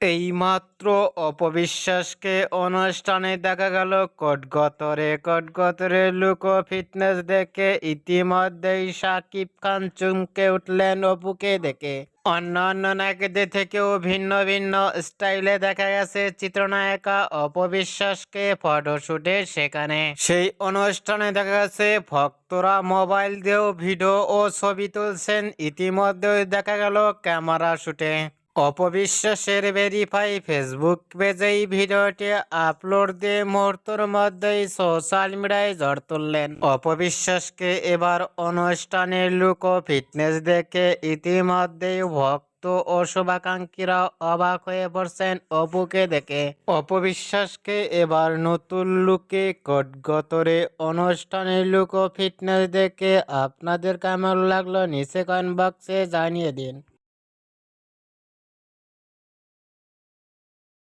এইমাত্র অপবিশ্বাসকে অনুষ্ঠানে দেখা গেল কটগতরে লুক ও ফিটনেস দেখে ইতিমধ্যেই শাকিব খান চমকে উঠলেন অপুকে দেখে। অন্যান্য নায়কদের থেকেও ভিন্ন ভিন্ন স্টাইলে দেখা গেছে চিত্রনায়িকা অপবিশ্বাসকে ফটোশুটে। সেখানে সেই অনুষ্ঠানে দেখা গেছে ভক্তরা মোবাইল দিয়েও ভিডিও ও ছবি তুলছেন। ইতিমধ্যে দেখা গেল ক্যামেরা শুটে অপবিশ্বাসের ভেরিফাই ফেসবুক পেজে এই ভিডিওটি আপলোড দিয়ে মুহূর্তের মধ্যেই সোশ্যাল মিডিয়ায় ঝড় তুললেন। অপবিশ্বাসকে এবার অনুষ্ঠানের লুক ও ফিটনেস দেখে ইতিমধ্যেই ভক্ত ও শুভাকাঙ্ক্ষীরা অবাক হয়ে পড়ছেন অপুকে দেখে। অপবিশ্বাসকে এবার নতুন লুকে কটগতরে অনুষ্ঠানের লুক ও ফিটনেস দেখে আপনাদের কেমন লাগলো নিচে কমেন্ট বক্সে জানিয়ে দিন।